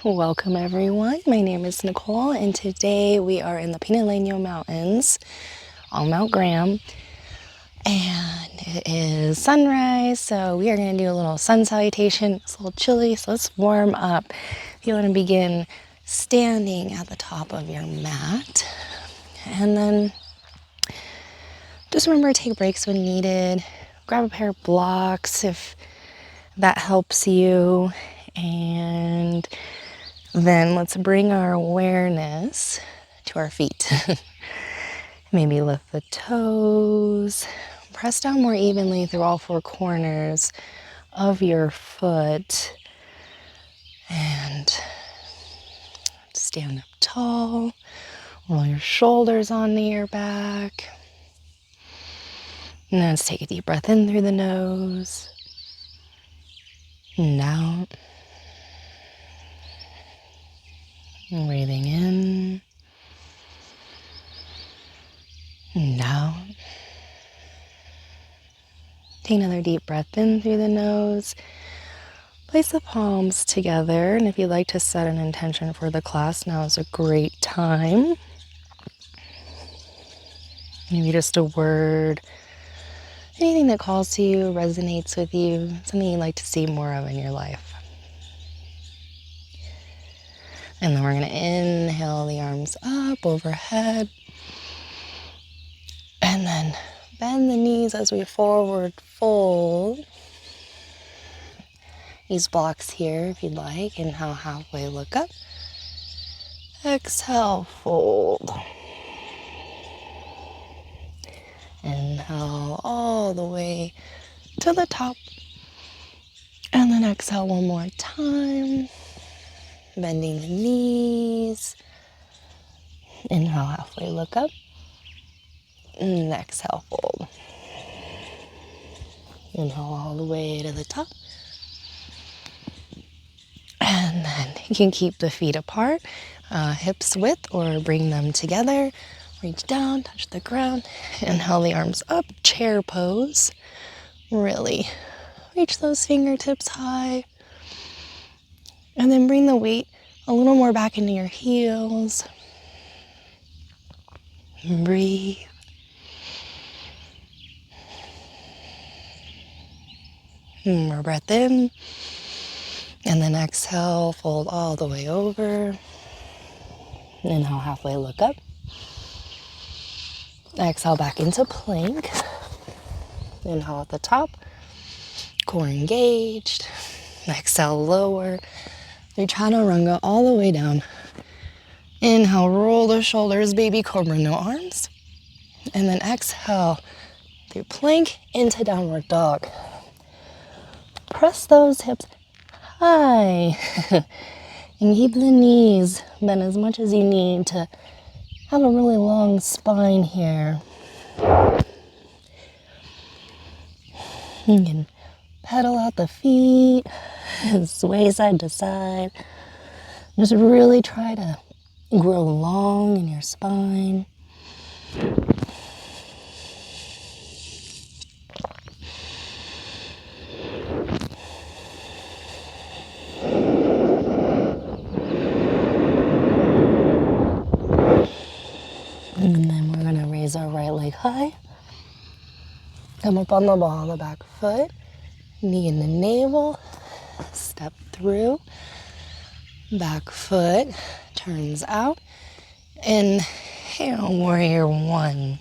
Welcome everyone, my name is Nicole and today we are in the Pineleno mountains on Mount Graham and it is sunrise, so we are going to do a little sun salutation. It's a little chilly, so let's warm up. If you want to begin standing at the top of your mat, and then just remember to take breaks when needed. Grab a pair of blocks if that helps you, and then let's bring our awareness to our feet. Maybe lift the toes, press down more evenly through all four corners of your foot, and stand up tall. Roll your shoulders onto your back. And then let's take a deep breath in through the nose and out. And breathing in and out. Take another deep breath in through the nose. Place the palms together, and if you'd like to set an intention for the class, now is a great time. Maybe just a word, anything that calls to you, resonates with you, something you'd like to see more of in your life. And then we're going to inhale the arms up overhead. And then bend the knees as we forward fold. Use blocks here if you'd like. Inhale, halfway look up. Exhale, fold. Inhale all the way to the top. And then exhale one more time. Bending the knees. Inhale, halfway look up. And exhale, fold. Inhale all the way to the top. And then you can keep the feet apart, hips width, or bring them together. Reach down, touch the ground. Inhale the arms up, chair pose. Really reach those fingertips high. And then bring the weight a little more back into your heels. And breathe. One more breath in. And then exhale, fold all the way over. Inhale, halfway look up. Exhale back into plank. Inhale at the top. Core engaged. Exhale, lower. Your chaturanga all the way down. Inhale, roll the shoulders, baby cobra, no arms. And then exhale through plank into downward dog. Press those hips high. And keep the knees bent as much as you need to have a really long spine here. You can pedal out the feet, sway side to side. Just really try to grow long in your spine. And then we're going to raise our right leg high. Come up on the ball of the back foot. Knee in the navel. Step through. Back foot turns out. Inhale, warrior one.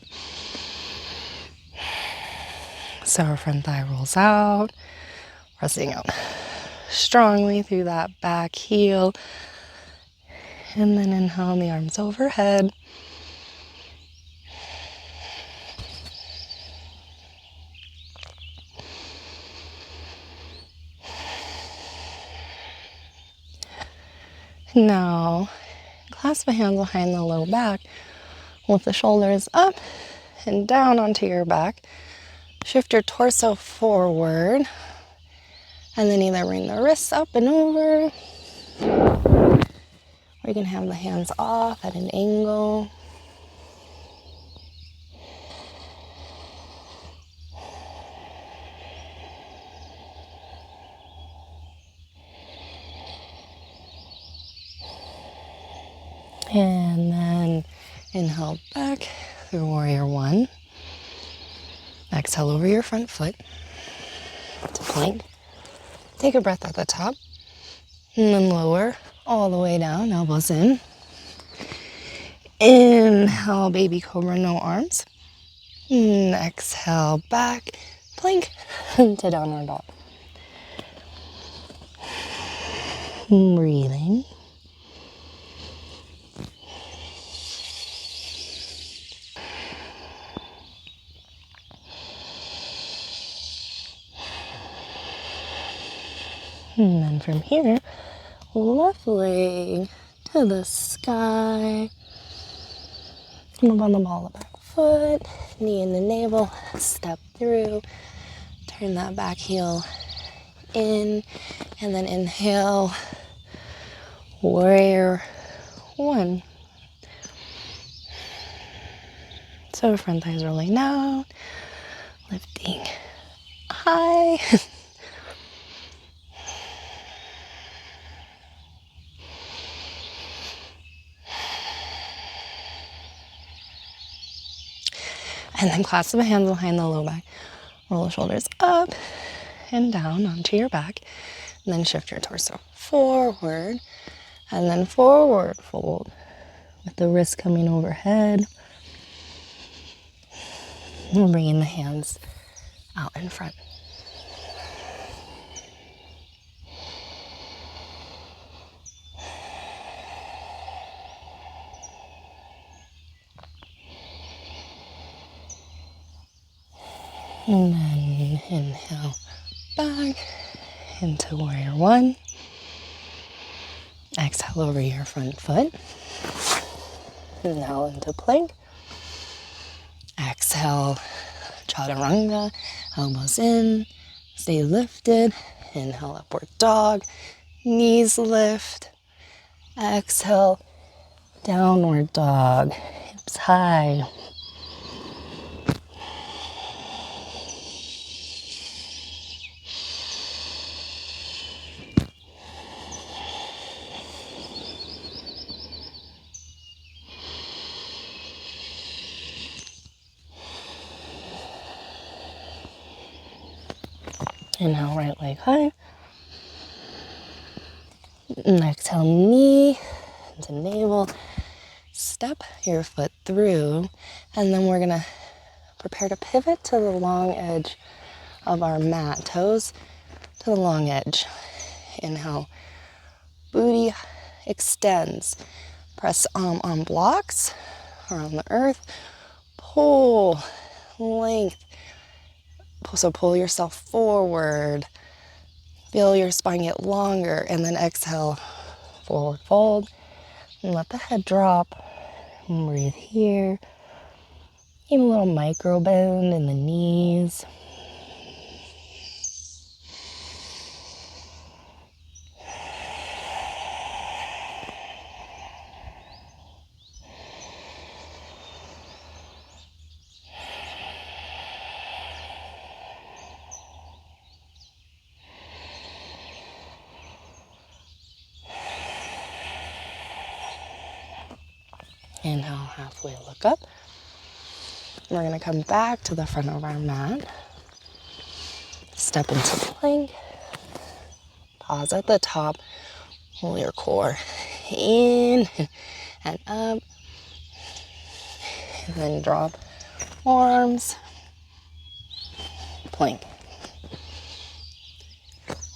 So our front thigh rolls out. Pressing out strongly through that back heel. And then inhale the arms overhead. Now, clasp the hands behind the low back. Lift the shoulders up and down onto your back. Shift your torso forward. And then either bring the wrists up and over. Or you can have the hands off at an angle. And then inhale back through warrior one. Exhale over your front foot to plank. Take a breath at the top and then lower all the way down, elbows in. Inhale, baby cobra, no arms. And exhale back, plank to downward dog. Breathing. And then from here, left leg to the sky. Come up on the ball of the back foot, knee in the navel, step through. Turn that back heel in, and then inhale, warrior one. So front thighs rolling down, lifting high. And then clasp the hands behind the low back. Roll the shoulders up and down onto your back. And then shift your torso forward. And then forward fold with the wrist coming overhead. And bringing the hands out in front. And then inhale back into warrior one. Exhale over your front foot. And now into plank. Exhale, chaturanga, elbows in, stay lifted. Inhale, upward dog, knees lift. Exhale, downward dog, hips high. Inhale, right leg high. And exhale, knee into navel. Step your foot through, and then we're gonna prepare to pivot to the long edge of our mat. Toes to the long edge. Inhale, booty extends. Press arm blocks around the earth. Pull, length. So pull yourself forward. Feel your spine get longer, and then exhale, forward fold. And let the head drop. And breathe here. Even a little micro bend in the knees. Inhale, halfway look up. We're going to come back to the front of our mat. Step into plank. Pause at the top. Pull your core in and up. And then drop arms. Plank.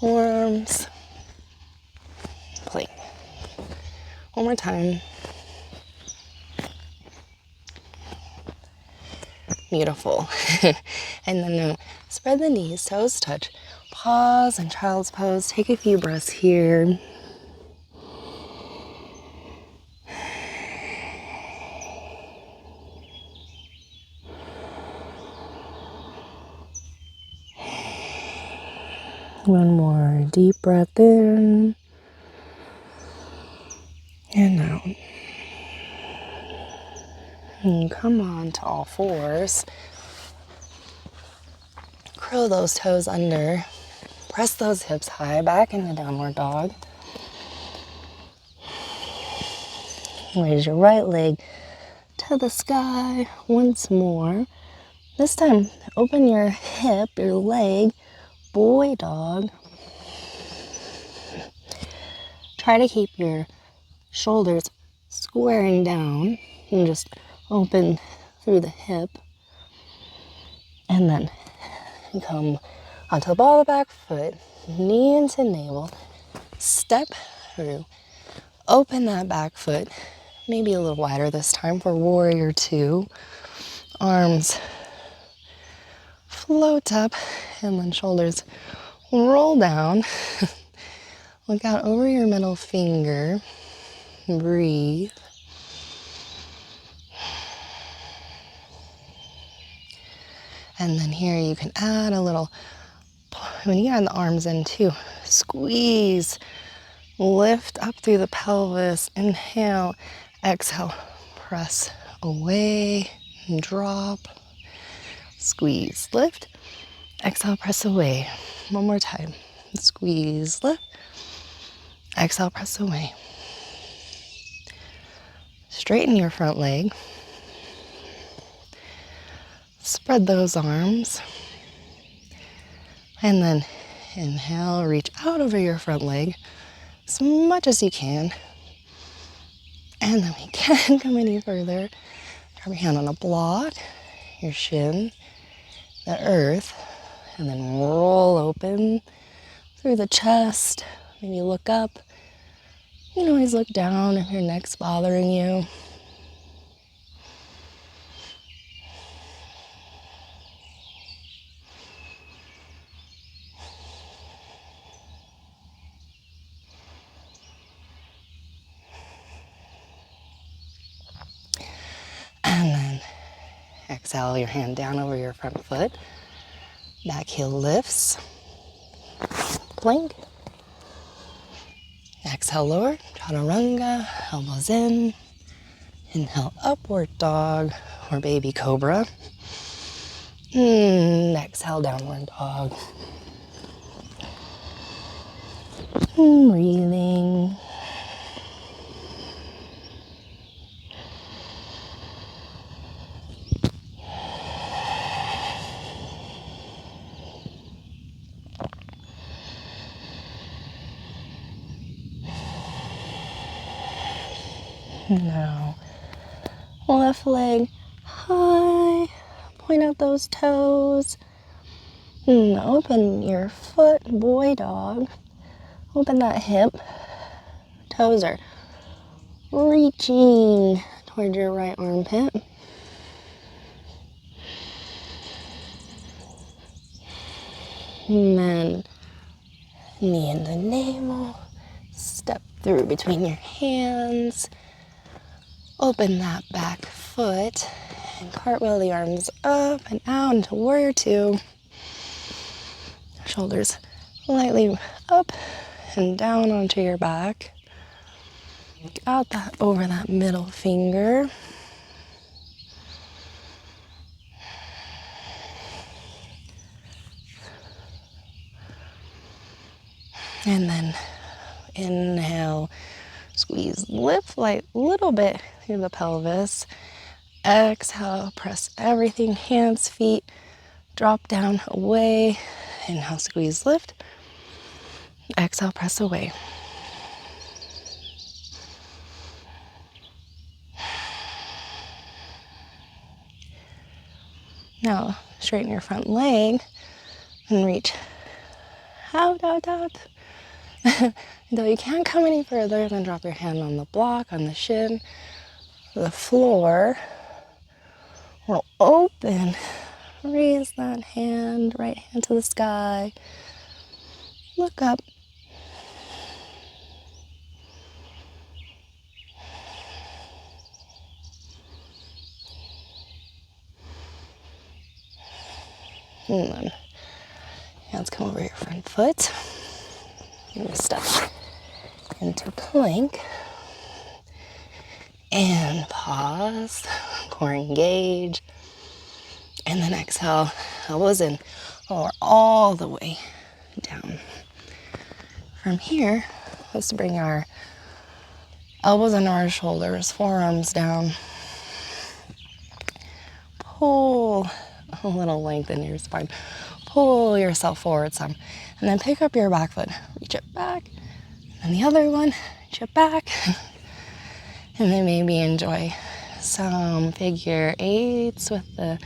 Arms. Plank. One more time. Beautiful. And then spread the knees, toes touch. Pause and child's pose. Take a few breaths here. One more deep breath in and out. And come on to all fours. Curl those toes under. Press those hips high back into downward dog. Raise your right leg to the sky once more. This time, open your hip, your leg, boy dog. Try to keep your shoulders squaring down and just open through the hip. And then come onto the ball of the back foot, knee into navel, step through, open that back foot, maybe a little wider this time for warrior two. Arms float up and then shoulders roll down. Look out over your middle finger. Breathe. And then here you can add a little, when you add the arms in too, squeeze, lift up through the pelvis, inhale, exhale, press away, drop, squeeze, lift, exhale, press away. One more time, squeeze, lift, exhale, press away. Straighten your front leg. Spread those arms. And then inhale, reach out over your front leg as much as you can. And then we can't come any further. Drop your hand on a block, your shin, the earth, and then roll open through the chest. Maybe look up. You can always look down if your neck's bothering you. And then exhale your hand down over your front foot. Back heel lifts. Plank. Exhale, lower. Chaturanga. Elbows in. Inhale, upward dog or baby cobra. Exhale, downward dog. Breathing. Now, left leg high, point out those toes. Open your foot, boy dog. Open that hip. Toes are reaching toward your right armpit. And then knee into navel. Step through between your hands. Open that back foot and cartwheel the arms up and out into warrior two. Shoulders lightly up and down onto your back. Out that over that middle finger. And then inhale, squeeze, lift light little bit through the pelvis. Exhale, press everything, hands, feet, drop down, away. Inhale, squeeze, lift. Exhale, press away. Now, straighten your front leg and reach out, out, out. Until you can't come any further, then drop your hand on the block, on the shin, the floor. Roll open. Raise that hand, right hand to the sky. Look up. And then hands come over your front foot. You're going to step into plank. And pause, core engage. And then exhale, elbows in, lower all the way down. From here, let's bring our Elbows under our shoulders, forearms down. Pull a little length into your spine. Pull yourself forward some. And then pick up your back foot. Reach it back. And the other one, reach it back. And then maybe enjoy some figure eights with the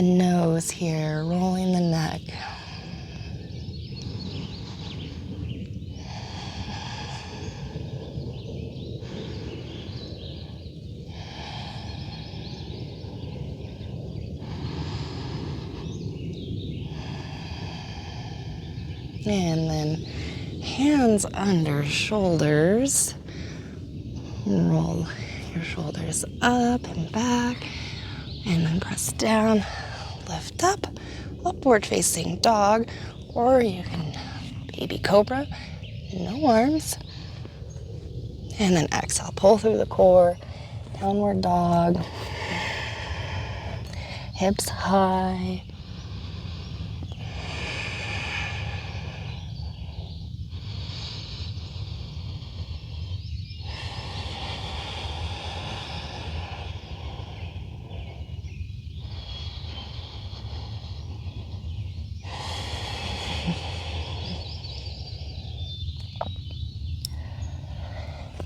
nose here, rolling the neck. And then hands under shoulders. Roll your shoulders up and back. And then press down, lift up, upward facing dog. Or you can baby cobra, no arms. And then exhale, pull through the core, downward dog. Hips high.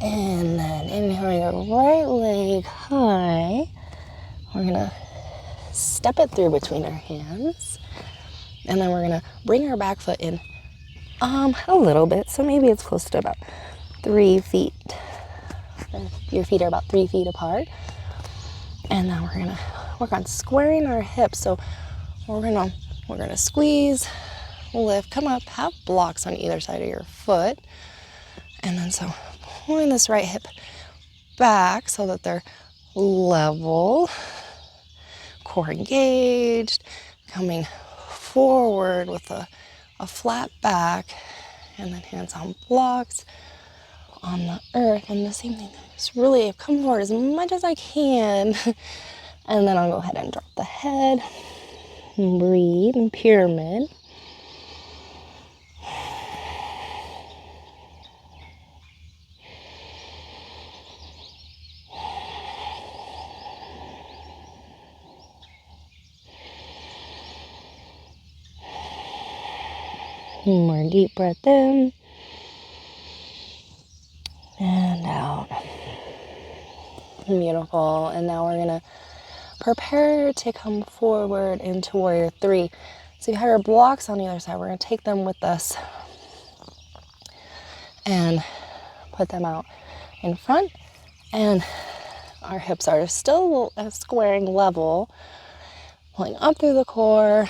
And then inhaling your right leg high. We're gonna step it through between our hands. And then we're gonna bring our back foot in a little bit. So maybe it's close to about 3 feet. Your feet are about 3 feet apart. And then we're gonna work on squaring our hips. So we're gonna squeeze, lift, come up, have blocks on either side of your foot. And then so pulling this right hip back so that they're level, core engaged, coming forward with a flat back, and then hands on blocks on the earth. And the same thing, just really come forward as much as I can. And then I'll go ahead and drop the head, and breathe, and pyramid. One more deep breath in and out. Beautiful. And now we're gonna prepare to come forward into warrior 3. So you have your blocks on either side. We're gonna take them with us and put them out in front. And our hips are still squaring level, pulling up through the core,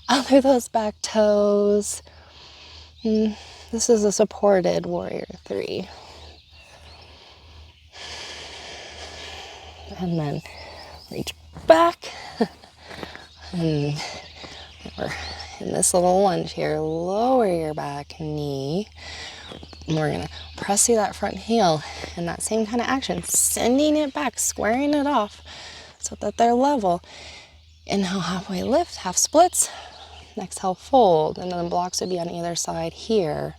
out through those back toes. This is a supported warrior 3. And then reach back. And we're in this little lunge here. Lower your back knee. And we're gonna press through that front heel in that same kind of action, sending it back, squaring it off so that they're level. Inhale, halfway lift, half splits. Exhale, fold, and then the blocks would be on either side here.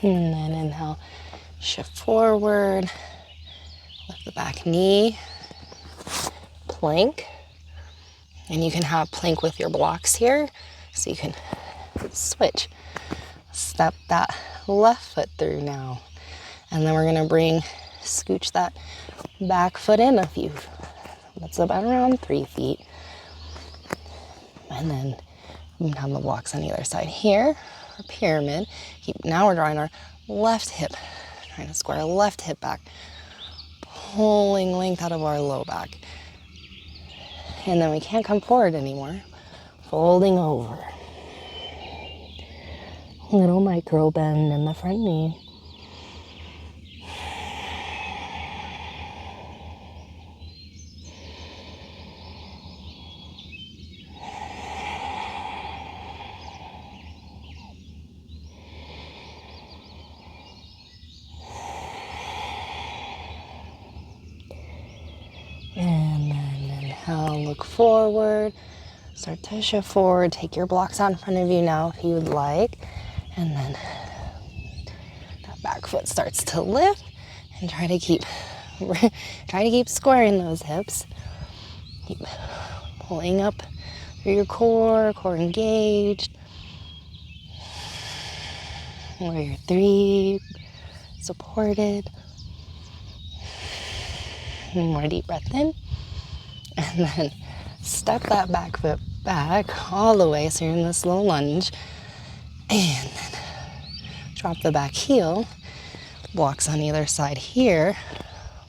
And then inhale, shift forward, lift the back knee, plank. And you can have plank with your blocks here, so you can switch. Step that left foot through now. And then we're gonna scooch that back foot in a few. That's about around 3 feet. And then we can have the blocks on either side here, our pyramid. Now we're drawing our left hip, trying to square our left hip back, pulling length out of our low back. And then we can't come forward anymore, folding over. Little micro bend in the front knee. Inhale, look forward. Start to shift forward. Take your blocks out in front of you now if you would like. And then that back foot starts to lift. And try to keep squaring those hips. Keep pulling up through your core engaged. Warrior 3, supported. One more deep breath in. And then step that back foot back all the way, so you're in this little lunge. And then drop the back heel. Blocks on either side here.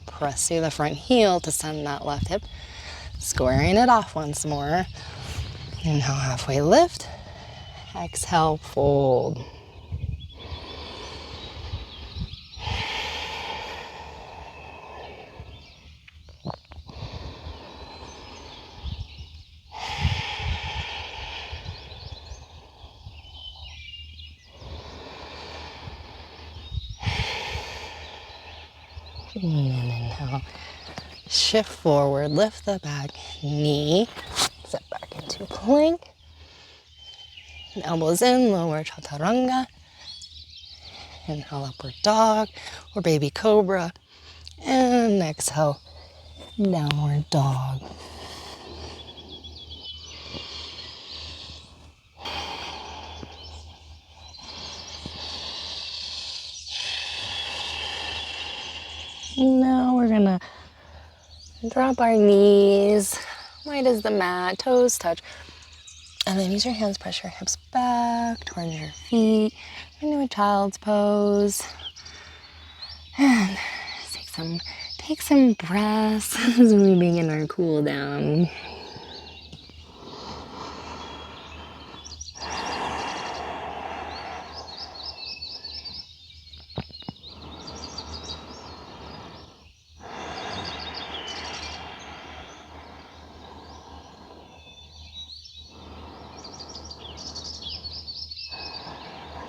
Press through the front heel to send that left hip. Squaring it off once more. Inhale, halfway lift. Exhale, fold. And then inhale, shift forward, lift the back knee, step back into plank. And elbows in, lower chaturanga. Inhale, upward dog or baby cobra. And exhale, downward dog. Now we're gonna drop our knees, wide as the mat, toes touch. And then use your hands, press your hips back towards your feet into a child's pose. And take some breaths as we begin our cool down.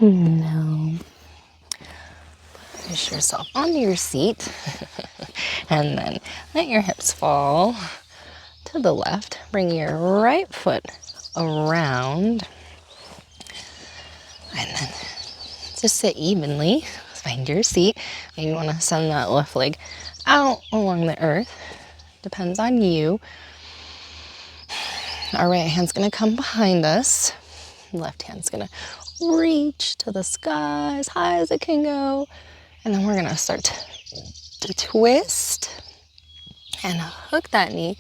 Now, push yourself onto your seat and then let your hips fall to the left. Bring your right foot around and then just sit evenly. Find your seat. Maybe you want to send that left leg out along the earth. Depends on you. Our right hand's going to come behind us. Left hand's going to reach to the sky as high as it can go. And then we're going to start to twist and hook that knee.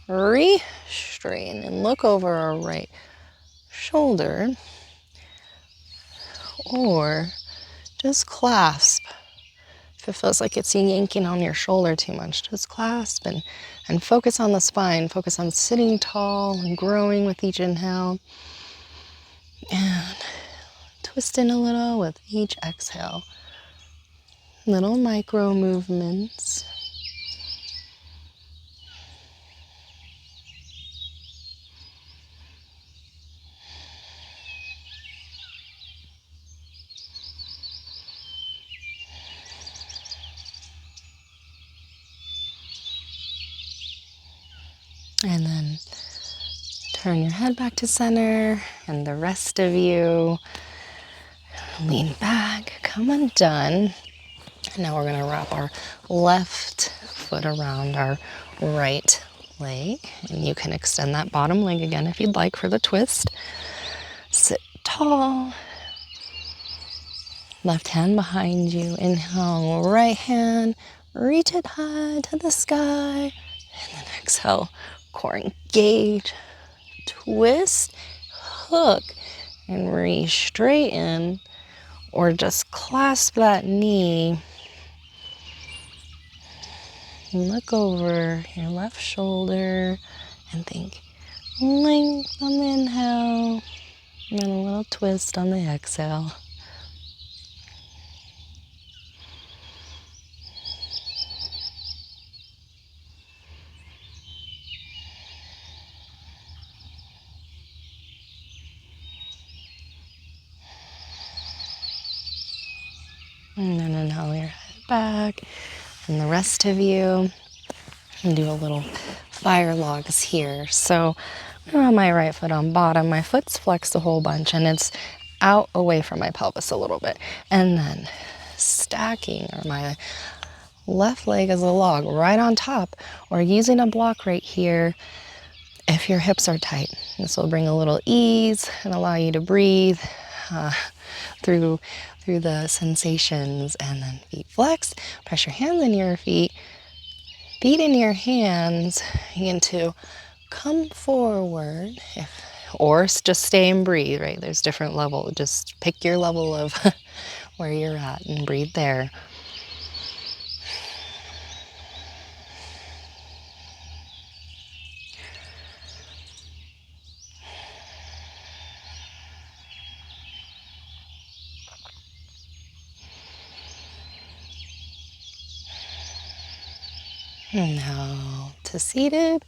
Re-straighten and look over our right shoulder. Or just clasp. If it feels like it's yanking on your shoulder too much, just clasp and focus on the spine. Focus on sitting tall and growing with each inhale. And twist in a little with each exhale. Little micro movements. And then turn your head back to center, and the rest of you lean back, come undone. And now we're going to wrap our left foot around our right leg. And you can extend that bottom leg again if you'd like for the twist. Sit tall. Left hand behind you. Inhale, right hand, reach it high to the sky. And then exhale, core engage, twist, hook, and re-straighten. Or just clasp that knee. Look over your left shoulder and think length on the inhale and then a little twist on the exhale. And then inhale your head back. And the rest of you can do a little fire logs here. So I'm gonna have my right foot on bottom. My foot's flexed a whole bunch and it's out away from my pelvis a little bit. And then stacking, or my left leg is a log right on top, or using a block right here if your hips are tight. This will bring a little ease and allow you to breathe through the sensations. And then feet flex, press your hands into your feet in your hands. Begin to come forward, or just stay and breathe, right? There's different level. Just pick your level of where you're at and breathe there. Now to seated,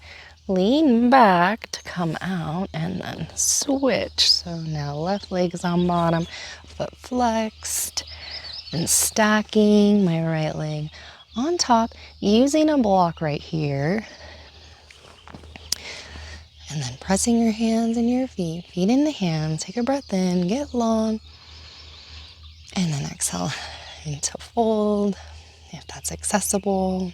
lean back to come out and then switch. So now left leg is on bottom, foot flexed and stacking my right leg on top, using a block right here. And then pressing your hands in your feet in the hands. Take a breath in, get long. And then exhale into fold, if that's accessible.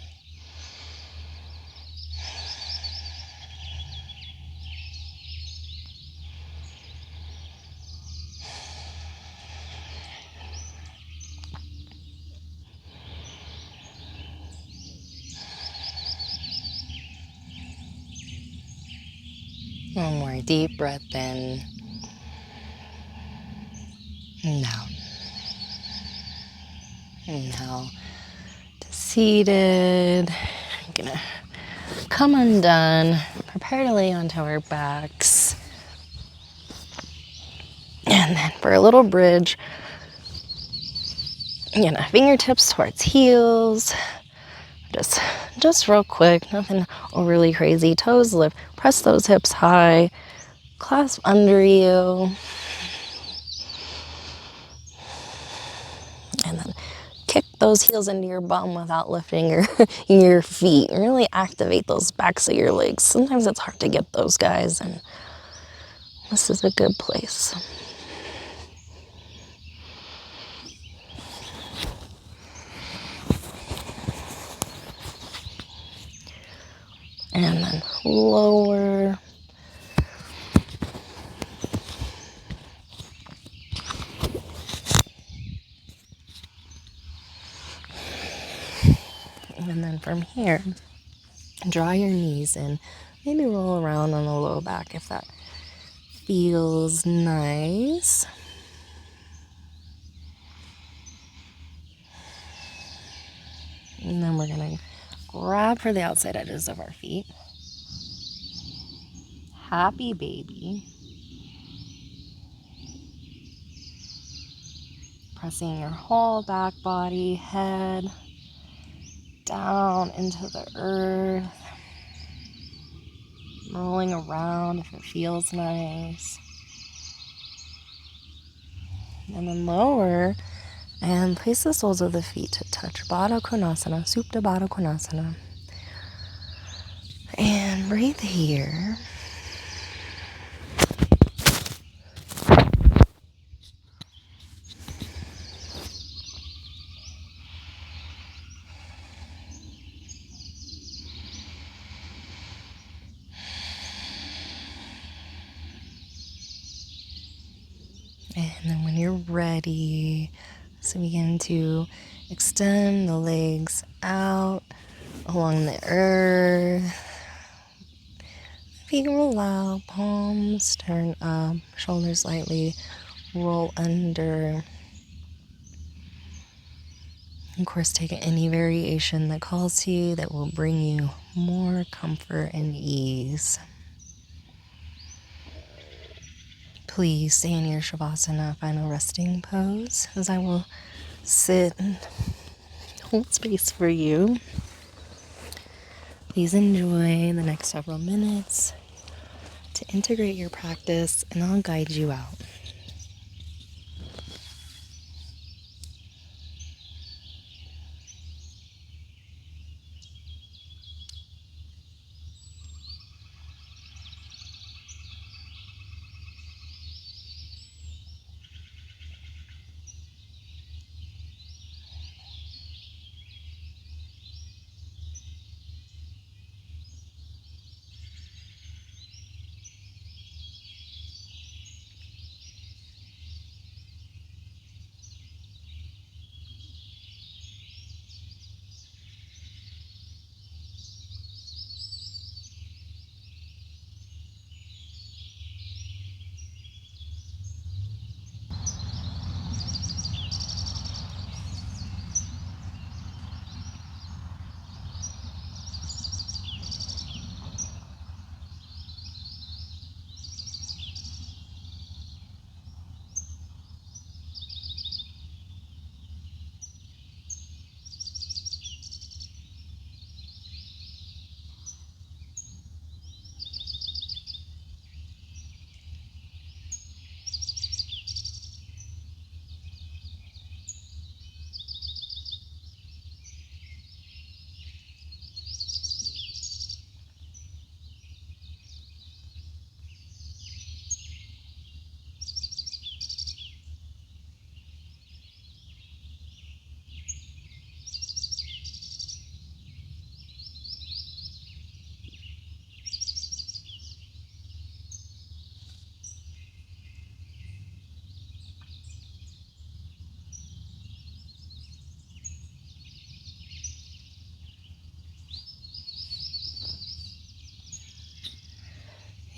One more deep breath in and down. And now to seated. I'm gonna come undone, prepare to lay onto our backs. And then for a little bridge, fingertips towards heels. Just real quick, nothing overly crazy. Toes lift, press those hips high, clasp under you. And then kick those heels into your bum without lifting your feet. Really activate those backs of your legs. Sometimes it's hard to get those, guys, and this is a good place. And then lower. And then from here, draw your knees in. Maybe roll around on the low back if that feels nice. And then we're gonna grab for the outside edges of our feet. Happy baby. Pressing your whole back body, head down into the earth. Rolling around if it feels nice. And then lower and place the soles of the feet to touch Baddha Konasana, Supta Baddha Konasana. And breathe here. And then when you're ready, so begin to extend the legs out along the earth. Feet roll out, palms turn up, shoulders lightly roll under. Of course, take any variation that calls to you that will bring you more comfort and ease. Please stay in your Shavasana, final resting pose, as I will sit and hold space for you. Please enjoy the next several minutes to integrate your practice, and I'll guide you out.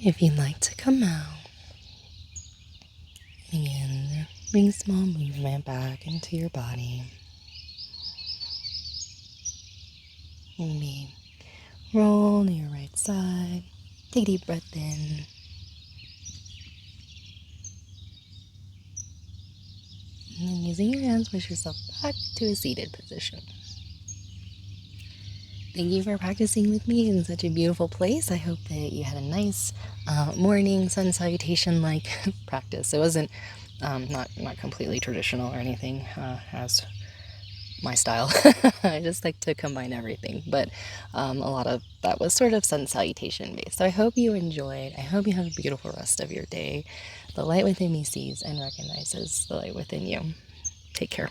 If you'd like to come out, again, bring small movement back into your body. Maybe roll to your right side. Take a deep breath in. And then using your hands, push yourself back to a seated position. Thank you for practicing with me in such a beautiful place. I hope that you had a nice morning sun salutation-like practice. It wasn't not completely traditional or anything, as my style. I just like to combine everything, but a lot of that was sort of sun salutation based. So I hope you enjoyed. I hope you have a beautiful rest of your day. The light within me sees and recognizes the light within you. Take care.